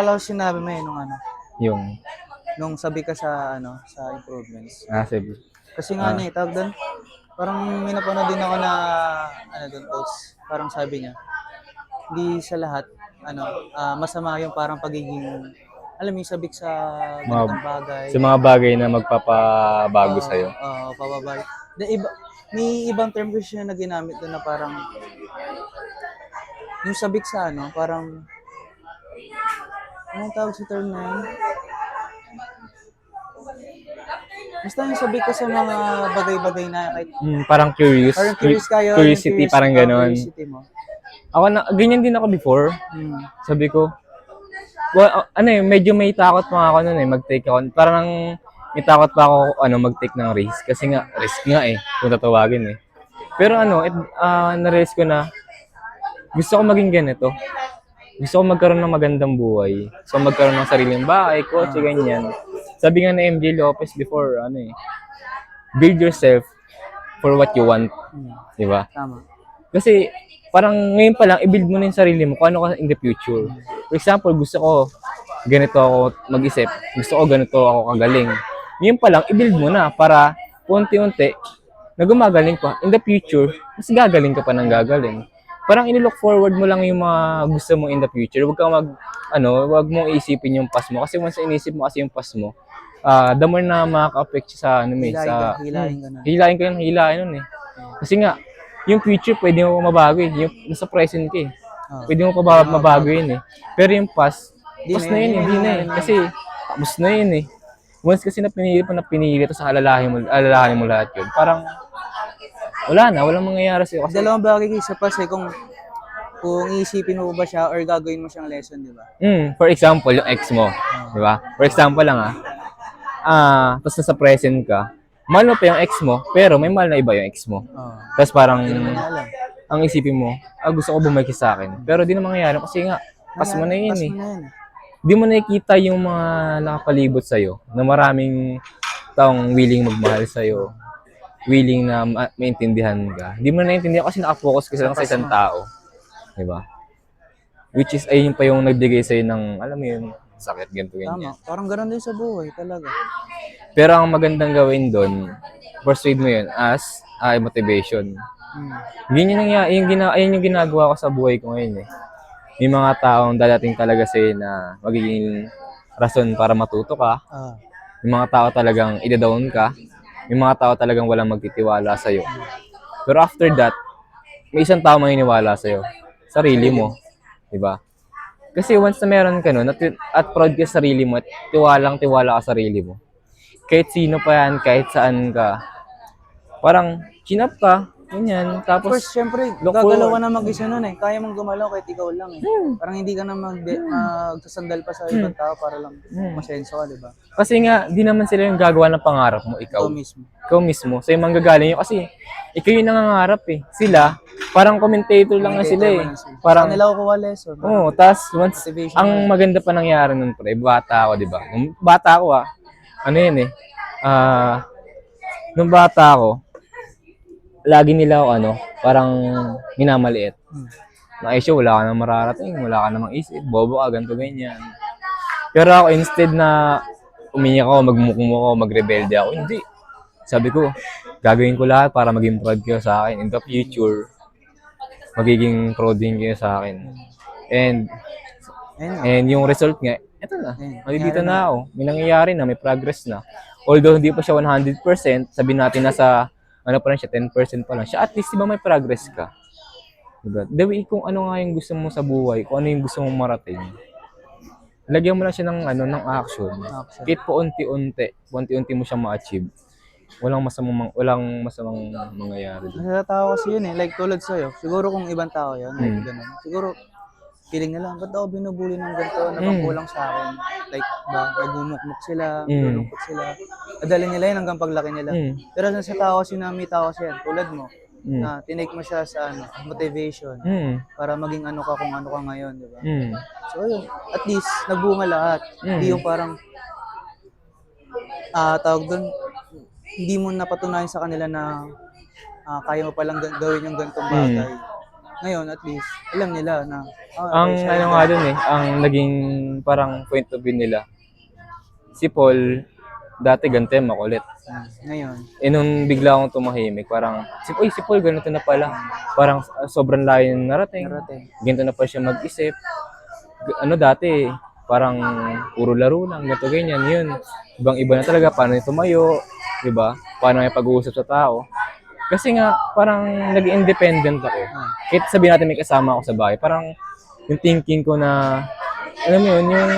Akala ko sinabi mo nung Yung, nung sabi ka sa sa improvements. sige. Kasi nga tawag doon, parang may napanood din ako na doon post. Parang sabi niya, hindi sa lahat masama yung parang pagiging alam mo yung sabik sa Mga, ganitong bagay. sa mga bagay na magpapabago sa'yo. Pababay. May ibang term kasi siya na ginamit doon na parang yung sabik sa parang anong tawag sa term na yun? Basta yung sabik ka sa mga bagay-bagay na kahit Parang curious. parang curious kayo, Curiosity, parang ganon. curiosity mo. Ako na, ganyan din ako before. Hmm. Sabi ko, medyo may takot pa ako noon mag-take ako. Parang may takot pa ako mag-take ng risk. Kasi nga, risk nga kung tatawagin Pero na-realize ko na, gusto ko maging ganito. Gusto ko magkaroon ng magandang buhay. Gusto ko magkaroon ng sariling bahay, kotse, ganyan. Sabi nga ni MJ Lopez before, build yourself for what you want. Di ba? Tama. Kasi, parang ngayon pa lang, i-build mo na yung sarili mo kung ano ka in the future. For example, gusto ko ganito ako mag-isip. Gusto ko ganito ako kagaling. Ngayon pa lang, i-build mo na para unti-unti na gumagaling pa. In the future, mas gagaling ka pa ng gagaling. Parang inilook forward mo lang yung mga gusto mo in the future. Huwag kang wag mong isipin yung past mo. Kasi once inisip mo kasi yung past mo, the more na makaka-affect sa hilahin ka ng hilahin nun Kasi nga, yung future pwede mo mabago yung nasa present ka Pwede mo pa mabago yun Pero yung past na yun hindi na Kasi, tapos na yun Once kasi na pinili, tapos alalahanin mo lahat yun. Parang, walang mangyayari sa'yo. Kasi dalawang bagay kayo sa past kung iisipin mo ba siya or gagawin mo siyang lesson, di ba? For example, yung ex mo, di ba? For example lang tapos nasa present ka, mahal mo pa yung ex mo, pero may mahal na iba yung ex mo. Tapos parang, ang isipin mo, gusto ko bumalik sa akin. Pero di na mangyayari kasi nga, pas mo na yun Di mo nakikita yung mga nakapalibot sa'yo na maraming taong willing magmahal sa'yo, willing na maintindihan ka. Di mo na naiintindihan kasi nakapokus ka lang sa isang tao. Diba? Which is, ayun pa yung nagbigay sa'yo ng, alam mo yun, sakit, ganito, ganyan. Tama. Parang ganun din sa buhay talaga. Pero ang magandang gawin doon, persuade mo yun as motivation. Ayun yung ginagawa ko sa buhay ko ngayon May mga taong dadating talaga sa'yo na magiging rason para matuto ka. May mga tao talagang ida-down ka. May mga tao talagang walang magtitiwala sa'yo. Pero after that, may isang tao maniniwala sa'yo. Sarili mo. Diba? Kasi once na meron ka nun, at proud ka sa sarili mo, at tiwala ka sa sarili mo, kahit sino pa yan, kahit saan ka, parang chin up ka, ganyan. Tapos, first, syempre, gagalaw ka na mag-isa nun Kaya mong gumalaw kahit ikaw lang Parang hindi ka na magsasandal pa sa ibang tao para lang masenso ka, di ba? Kasi nga, di naman sila yung gagawa ng pangarap mo, ikaw. Ikaw mismo. Sa'yo manggagaling yun. Kasi, ikaw yung nangangarap Sila, parang commentator lang na sila Parang, nila ko kuha lesson. tas once, ang maganda pa nangyari nun, pre, bata ako, di ba? Nung bata ako nung bata ako, lagi nila ako parang minamaliit. Wala ka nang mararating, wala ka namang isip, bobo ka, ganito, ganyan. Pero ako, instead na umiyak ako, magmukmo ako, magrebelde ako, hindi. Sabi ko, gagawin ko lahat para maging proud kayo sa akin. In the future, magiging proud din kayo sa akin. And yung result nga, eto na. Nandito na ako. May nangyayari na, may progress na. Although hindi pa siya 100%, sabihin natin nasa, pa lang siya, 10% pa lang siya. At least, diba may progress ka? Diba? Dawi kung ano nga yung gusto mo sa buhay, kung ano yung gusto mong marating. Lagyan mo lang siya ng action. Kahit po unti-unti mo siyang ma-achieve. Walang masamang mangyayari. Natatawa kasi yun like tulad sa'yo. Siguro kung ibang tao yun, like ganun. Siguro, feeling nila, ba't ako binubuli ng ganito, napangkulang sa akin? Like, nagmumukmuk sila, nalulungkot sila. Nadali nila yun hanggang paglaki nila. Pero sa tao kasi na may tao kasi yan, tulad mo, na tinake mo siya sa motivation para maging ano ka kung ano ka ngayon, di ba? So yun, at least nagbunga lahat. Hindi yung parang tawag doon, hindi mo napatunayan sa kanila na kaya mo palang gawin yung ganitong bagay. Ngayon, at least, alam nila na, Ang okay, siya ano yung nga ganito. dun ang naging parang point of view nila. Si Paul, dati ganito yan, makulit. Ngayon, Nung bigla akong tumahimik, parang, si Paul, ganito na pala. Parang sobrang layo ng narating. narating. Ganito na pa siya mag-isip. Dati, parang puro laro lang, ganito ganyan, yun. Ibang-iba na talaga, paano yung tumayo, di ba? Paano yung pag-uusap sa tao. Kasi nga, parang nag-independent ako. Kahit sabihin natin may kasama ako sa bahay, parang yung thinking ko na, alam mo yun, yung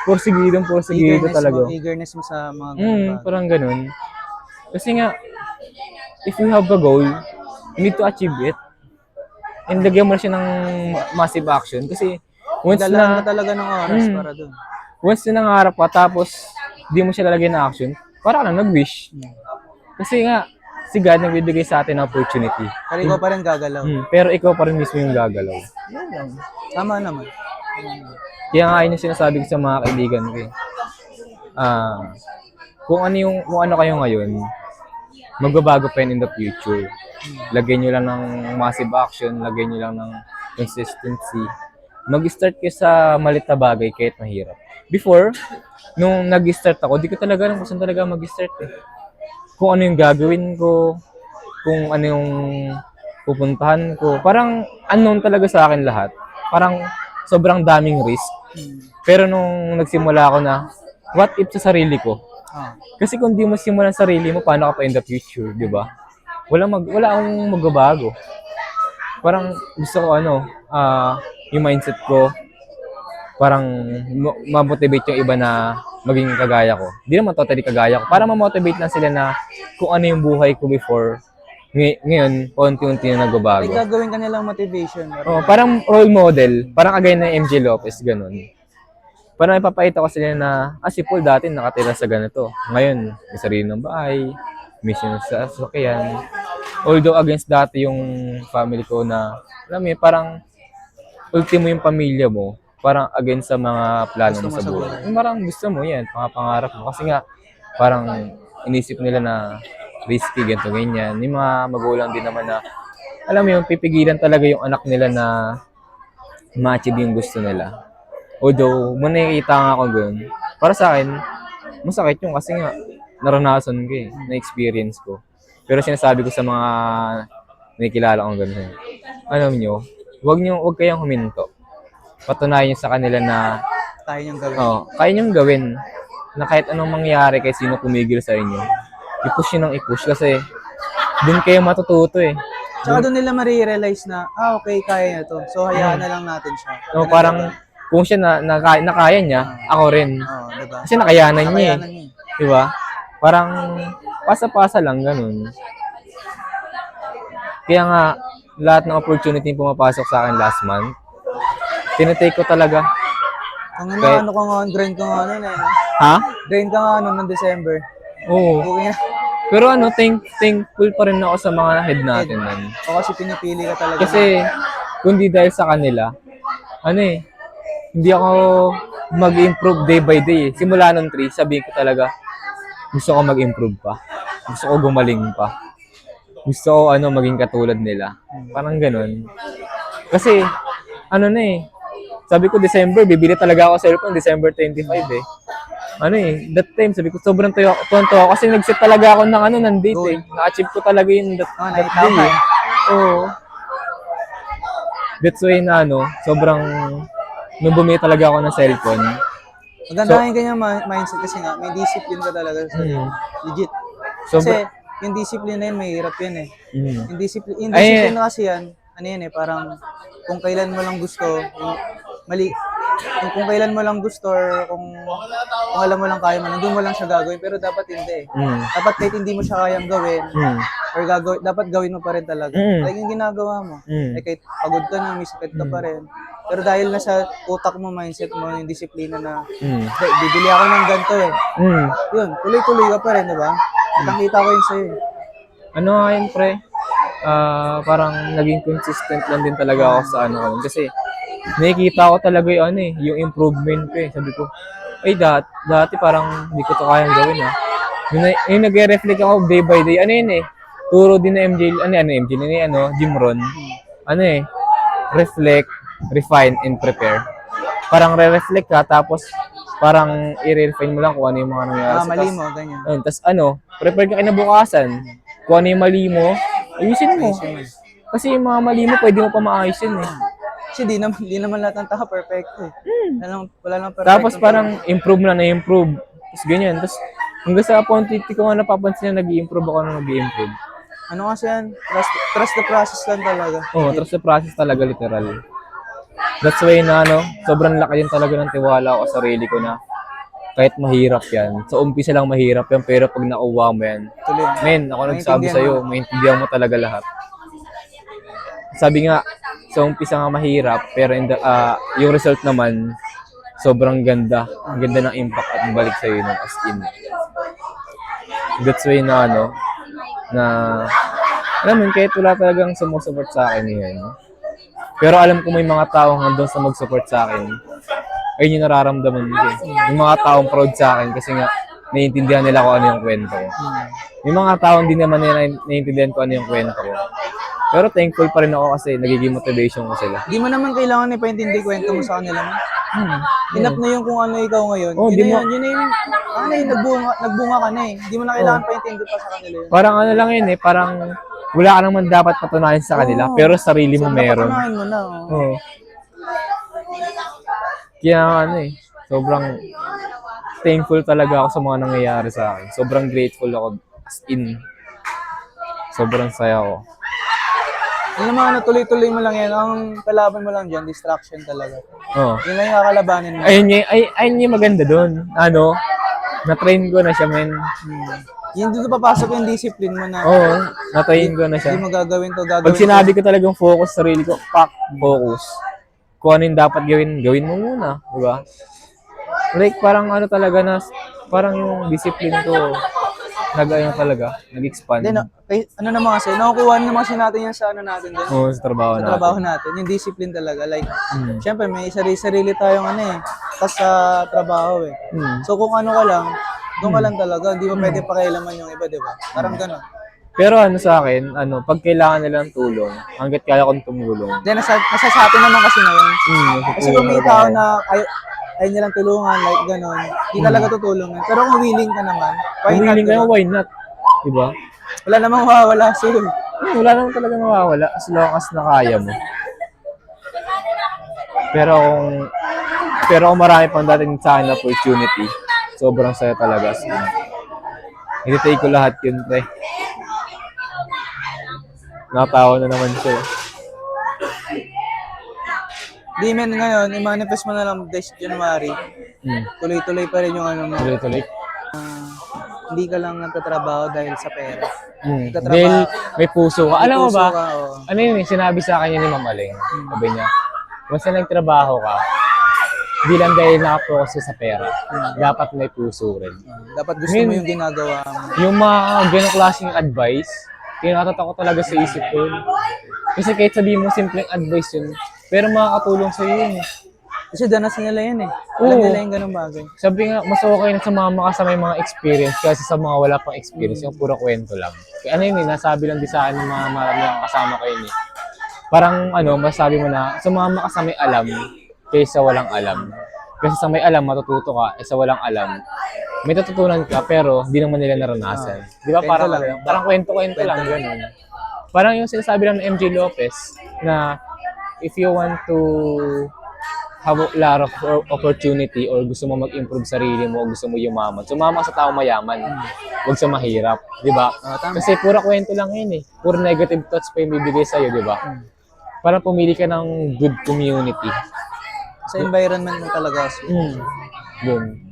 porsigido talaga. Eagerness mo sa mga ganun bagay. Parang ganun. Kasi nga, if you have a goal, you need to achieve it. And lagyan mo na siya ng massive action. Kasi Dalaan ka talaga ng oras para dun. once na nangarap ka, tapos di mo siya lalagyan ng action, para ka lang nag-wish. Kasi nga, si God nagbibigay sa atin ng opportunity. Pero ikaw pa rin gagalaw. Pero ikaw pa rin mismo yung gagalaw. Yan lang. Tama naman. Kaya nga yun yung sinasabi ko sa mga kaibigan ko eh. Kung ano kayo ngayon, magbabago pa yun in the future. Lagyan nyo lang ng massive action, lagyan nyo lang ng consistency. Mag-start kayo sa malit na bagay kahit mahirap. Before, nung nag-start ako, di ko talaga alam kung saan talaga mag-start eh. Kung ano yung gagawin ko, kung ano yung pupuntahan ko. Parang unknown talaga sa akin lahat. Parang sobrang daming risk. Pero nung nagsimula ako na, what if sa sarili ko? Kasi kung di mo simulan sa sarili mo, paano ka pa in the future, di ba? Wala akong magbabago. Parang gusto ko yung mindset ko, parang ma-motivate yung iba na maging kagaya ko. Di naman totally kagaya ko. Para ma-motivate lang sila na kung ano yung buhay ko before, ngayon, unti-unti na nagbabago. May gagawin ka nilang motivation. Parang role model, parang kagaya ng MJ Lopez, ganun. Parang ipapakita ko sila na, si Paul dati nakatira sa ganito. Ngayon, may sarili ng bahay, mission sa sasakyan. Although against dati yung family ko na, alam mo parang ultimo yung pamilya mo, parang against sa mga plano mo sa buhay. Parang gusto mo yan, pangarap mo. Kasi nga, parang inisip nila na risky, ganito, ganyan. Yung mga magulang din naman na, alam mo yung pipigilan talaga yung anak nila na ma-achieve yung gusto nila. Although, muna nakikita nga ako doon, para sa akin, masakit yung kasi nga, naranasan ko na-experience ko. Pero sinasabi ko sa mga nakikilala kong gano'n, alam nyo, huwag kayong huminto. Patunayan nyo sa kanila na kaya niyong gawin. Kaya niyong gawin na kahit anong mangyari kay sino pumigil sa inyo, i-push nyo ng i-push kasi doon kayo matututo eh. Tsaka doon nila marirealize na, okay, kaya niya to. So, hayaan na lang natin siya. Parang kung siya na kaya niya, ako rin. Diba? Kasi nakayanan niya eh. Diba? Parang pasa-pasa lang ganun. Kaya nga, lahat ng opportunity pumapasok sa akin last month, tinitake ko talaga. Ang ano ko nga, drain ko nga nun eh. Ha? Drain ka nga nun ng December. Oo. Okay na. Pero thankful pa rin ako sa mga head natin nun. O kasi pinipili ka talaga. Kasi, kundi dahil sa kanila, hindi ako mag-improve day by day eh. Simula nung 3, sabihin ko talaga, gusto ko mag-improve pa. Gusto ko gumaling pa. Gusto ko maging katulad nila. Parang ganun. Kasi, sabi ko December, bibili talaga ako cellphone, December 25 eh. That time, sabi ko, sobrang tonto ako kasi nag-set talaga ako ng date eh. Na-achieve ko talaga yung that day eh. Oo. That's why na sobrang, nung bumili talaga ako ng cellphone. Maganda yung ganyan mindset kasi nga, may discipline ka talaga sa legit. Kasi, yung discipline na yun, may hirap yun eh. Yung discipline na kasi yan, parang kung kailan mo lang gusto, kung kailan mo lang gusto or kung alam mo lang kaya mo, doon mo lang siya gagawin, pero dapat hindi eh. Dapat kahit hindi mo siya kayang gawin, or dapat gawin mo pa rin talaga. Like yung ginagawa mo. Kahit pagod ka na, may sakit ka pa rin. Pero dahil nasa utak mo, mindset mo, yung disiplina na, bibili ako ng ganito eh. Yun, tuloy-tuloy ka pa rin, diba? Nakita ko yun sa'yo. Yun, pre? Parang naging consistent lang din talaga ako sa kasi nakikita ko talaga yung improvement ko eh. Sabi ko, dati parang hindi ko to kayang gawin Yung nag-reflect ako day by day, turo din na MJ, Jim Ron. reflect, refine, and prepare. Parang re-reflect ka, tapos parang i-refine mo lang kung ano yung mga nangyayari. Mali mo, ganyan. Tapos prepare ka kinabukasan. Kung ano yung mali mo, ayusin mo. Kasi yung mga mali mo, pwede mo pa maayos yun eh. Kasi di naman lahat ng tao perfecto eh. Wala lang perfecto. Tapos parang improve na na-improve. Tapos ganyan. Tapos hanggang sa point, ko nga napapansin na nag-i-improve ako na nag-i-improve. Ano kasi yan? Trust the process lang talaga. Oo, trust the process talaga, literal. That's why na sobrang laki din talaga ng tiwala ko sa sarili ko na kahit mahirap yan. Sa umpisa lang mahirap yan, pero pag nakuha mo yan, Tuloy. men, ako nagsabi sa'yo, maintindihan mo talaga lahat. Sabi nga, sa umpisa nga mahirap, pero yung result naman, sobrang ganda. Ang ganda ng impact at balik sa'yo ng as in. That's why na alam mo, kahit wala talagang sumusupport sa akin yan. Pero alam ko may mga taong hanggang sa mag-support sa akin, ayun yung nararamdaman ko. Yung mga taong proud sa akin kasi nga, naiintindihan nila kung ano yung kwento ko. Yung mga taong hindi naman nila naiintindihan kung ano yung kwento ko. Pero thankful pa rin ako kasi nagiging motivation ko sila. Di mo naman kailangan ipaintindi kwento mo sa kanila. Enough na yung kung ano ikaw ngayon. Oh, yun na yung nagbunga ka na eh. Di mo na kailangan paintindi pa sa kanila yun. Parang ano lang yun eh, parang wala ka naman dapat patunayan sa kanila, pero sarili mo meron. Napatunayan mo na. Oo. Kaya sobrang thankful talaga ako sa mga nangyayari sa akin. Sobrang grateful ako, as in. Sobrang saya ko. Yun naman, tuloy-tuloy mo lang yan. Ang kalaban mo lang dyan, distraction talaga. Oo. Yun lang yung kakalabanin mo. Ayun yung maganda doon. Na-train ko na siya, men. Yun dito papasok yung discipline mo na. Oo, na-train ko na siya. Hindi mo gagawin to. Pag sinabi ko talagang focus sa sarili ko, focus. Kung ano yung dapat gawin mo muna. Diba? Like, parang talaga na, parang yung discipline ko, nag-expand. Then, ano naman kasi, nakukuha naman kasi natin yan sa natin din. Oo, sa trabaho natin. Sa trabaho natin. Yung discipline talaga. Like, syempre, may sarili tayong tas sa trabaho eh. So, kung ano ka lang, doon ka lang talaga. Hindi mo pwede pakialaman yung iba, di ba? Parang gano'n. Pero sa akin, pag kailangan nila ng tulong, hanggat kaya kong tumulong. Then, nasa sa atin naman kasi ngayon. Kasi kung may tao na ayaw nilang tulungan, like gano'n, hindi talaga tutulungan. Pero kung willing ka naman, why not? Diba? Wala namang mawawala. Wala namang talaga mawawala as long as nakaya mo. Pero kung marami pang dating sa akin na opportunity, sobrang saya talaga. Hindi-take ko lahat yun, pre. Natawa na naman siya. Di men ngayon, i-manifest mo na lang this January. Tuloy-tuloy pa rin yung mo. Tuloy-tuloy? Hindi ka lang nagtatrabaho dahil sa pera. Dahil may puso ka. Alam mo ba, oh. ano yun, sinabi sa akin yun ni Ma'am Aling. Sabi niya, basta nagtrabaho ka, hindi lang dahil nakapokus sa pera. Dapat may puso rin. Dapat gusto mo yung ginagawa mo. Yung mga ganong klaseng advice, tinatatak ko talaga sa isip ko yun. Kasi kahit sabihin mo simpleng advice yun, pero makakatulong sa yun. Kasi danas nila yan eh. Alam nila yung ganong bagay. Sabi nga, mas okay na sumama ka sa may mga experience kasi sa mga wala pang experience, yung puro kwento lang. Kaya nasabi lang din sa akin ng mga maraming kasama ko yun eh. Parang masabi mo na, sumama ka sa may alam kaysa walang alam. Kasi sa may alam, matututo ka, sa walang alam, may natutunan ka, pero hindi naman nila naranasan. Di ba? Parang kwento-kwento lang, gano'n. Parang yung sinasabi lang ng MJ Lopez, na if you want to have a lot of opportunity or gusto mo mag-improve sarili mo, gusto mo yumaman, sumama sa tao mayaman. Huwag sa mahirap, di ba? Kasi pura kwento lang yun eh. Pura negative thoughts pa yung bibigay sa'yo, di ba? Parang pumili ka ng good community. Sa environment mo talaga. Yun.